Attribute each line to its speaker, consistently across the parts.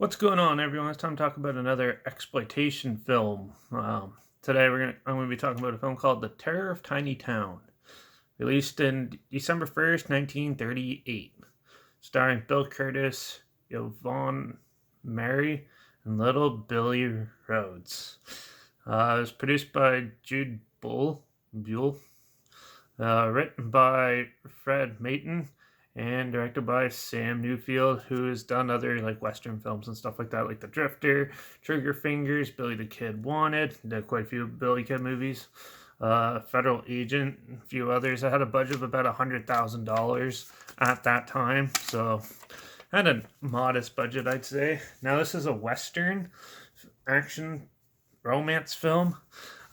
Speaker 1: What's going on, everyone? It's time to talk about another exploitation film. Today, I'm gonna be talking about a film called "The Terror of Tiny Town," released in December 1st, 1938, starring Bill Curtis, Yvonne Mary, and Little Billy Rhodes. It was produced by Buell, written by Fred Mayton and directed by Sam Newfield, who has done other like Western films and stuff like that, like The Drifter, Trigger Fingers, Billy the Kid Wanted, did quite a few Billy Kid movies. Federal Agent, a few others. I had a budget of about $100,000 at that time, so had a modest budget, I'd say. Now this is a Western action romance film.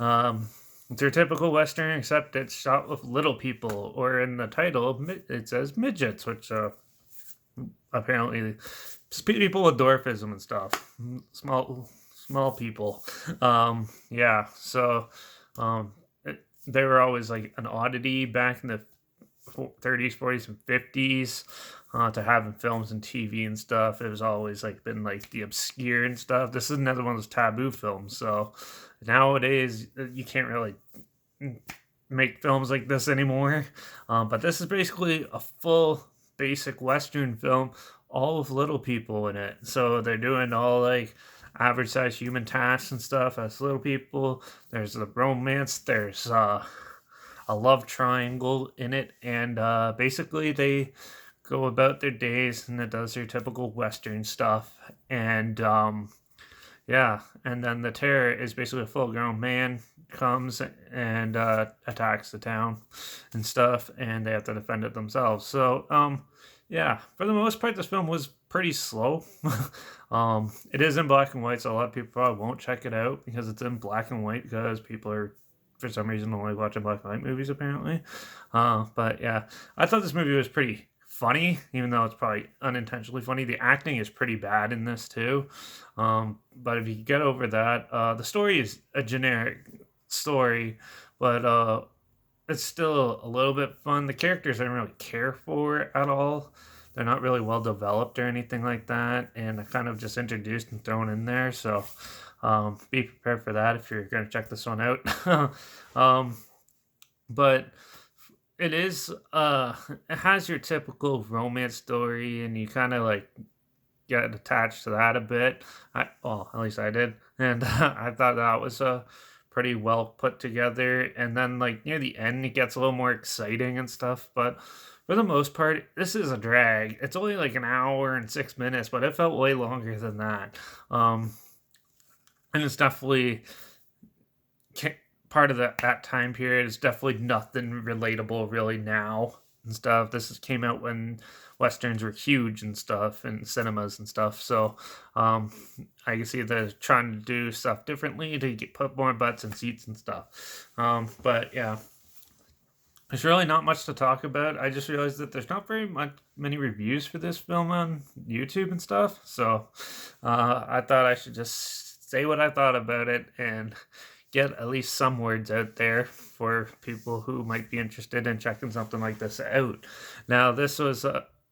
Speaker 1: Um, it's your typical Western, except it's shot with little people, or in the title, it says midgets, which apparently people with dwarfism and stuff, small people. Yeah, so they were always like an oddity back in the 30s, 40s, and 50s to having films and TV and stuff. It was always like been like the obscure and stuff. This is another one of those taboo films. So nowadays you can't really make films like this anymore. But this is basically a full basic Western film, all with little people in it. So they're doing all like average sized human tasks and stuff as little people. There's the romance. There's a love triangle in it, and basically they go about their days and it does their typical Western stuff. And yeah, and then the terror is basically a full grown man comes and attacks the town and stuff, and they have to defend it themselves. So yeah, for the most part, this film was pretty slow. It is in black and white, so a lot of people probably won't check it out because it's in black and white because people are for some reason only watching black and white movies apparently. But yeah, I thought this movie was pretty funny, even though it's probably unintentionally funny. The acting is pretty bad in this too. But if you get over that, the story is a generic story, but it's still a little bit fun. The characters I don't really care for at all. They're not really well developed or anything like that, and they're kind of just introduced and thrown in there. So be prepared for that if you're going to check this one out. um, but it is it has your typical romance story, and you kind of like get attached to that a bit. Well, at least I did, and I thought that was pretty well put together. And then like near the end, it gets a little more exciting and stuff. But for the most part, this is a drag. It's only like an hour and 6 minutes, but it felt way longer than that. Um, and it's definitely part of that time period is definitely nothing relatable really now and stuff. Came out when westerns were huge and stuff and cinemas and stuff. So I can see they're trying to do stuff differently to put more butts and seats and stuff. But yeah, there's really not much to talk about. I just realized that there's not many reviews for this film on YouTube and stuff. So I thought I should just say what I thought about it and get at least some words out there for people who might be interested in checking something like this out. Now, this was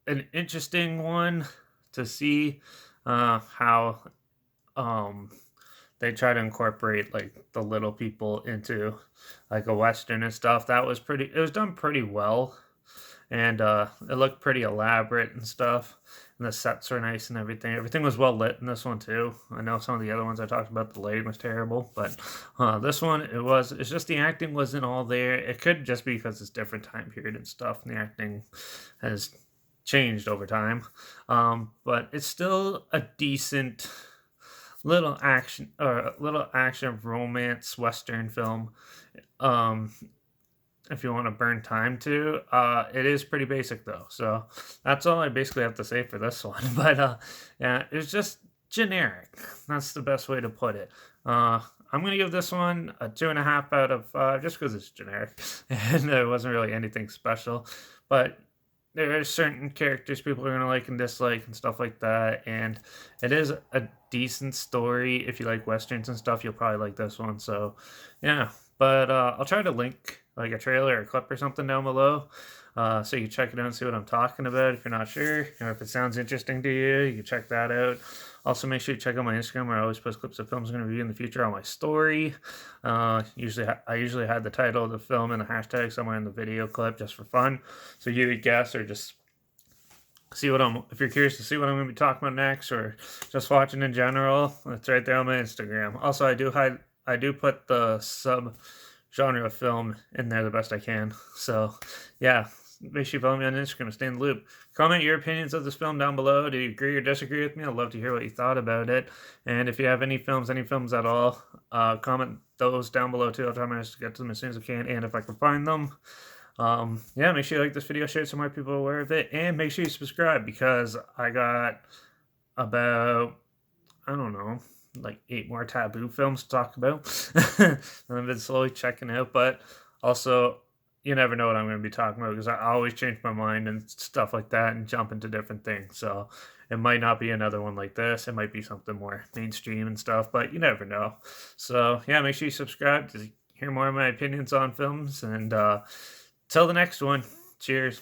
Speaker 1: an interesting one to see how um, they try to incorporate like the little people into like a western and stuff. It was done pretty well, and it looked pretty elaborate and stuff. And the sets were nice and everything. Everything was well lit in this one too. I know some of the other ones I talked about, the lighting was terrible, but this one it was. It's just the acting wasn't all there. It could just be because it's different time period and stuff, and the acting has changed over time. But it's still a decent little action romance western film. Um, if you want to burn time to. It is pretty basic though, so that's all I basically have to say for this one. But yeah, it's just generic. That's the best way to put it. I'm gonna give this one a 2.5 out of 5, just because it's generic and there wasn't really anything special. But there are certain characters people are gonna like and dislike and stuff like that, and it is a decent story. If you like westerns and stuff, you'll probably like this one. So yeah, but I'll try to link like a trailer or clip or something down below. So you can check it out and see what I'm talking about if you're not sure, or if it sounds interesting to you, you can check that out. Also, make sure you check out my Instagram where I always post clips of films I'm going to review in the future on my story. I usually had the title of the film and the hashtag somewhere in the video clip just for fun, so you could guess or just see what if you're curious to see what I'm going to be talking about next, or just watching in general. It's right there on my Instagram. Also, I do put the sub genre of film in there the best I can. So, yeah, make sure you follow me on Instagram to stay in the loop. Comment your opinions of this film down below. Do you agree or disagree with me? I'd love to hear what you thought about it. And if you have any films at all, comment those down below too. I'll try my best to get to them as soon as I can, and if I can find them. Yeah, make sure you like this video, share it so more people are aware of it, and make sure you subscribe, because I got about, I don't know, like 8 more taboo films to talk about. I've been slowly checking out, but also, you never know what I'm going to be talking about, because I always change my mind and stuff like that and jump into different things. So it might not be another one like this. It might be something more mainstream and stuff, but you never know. So yeah, make sure you subscribe to hear more of my opinions on films, and till the next one, cheers.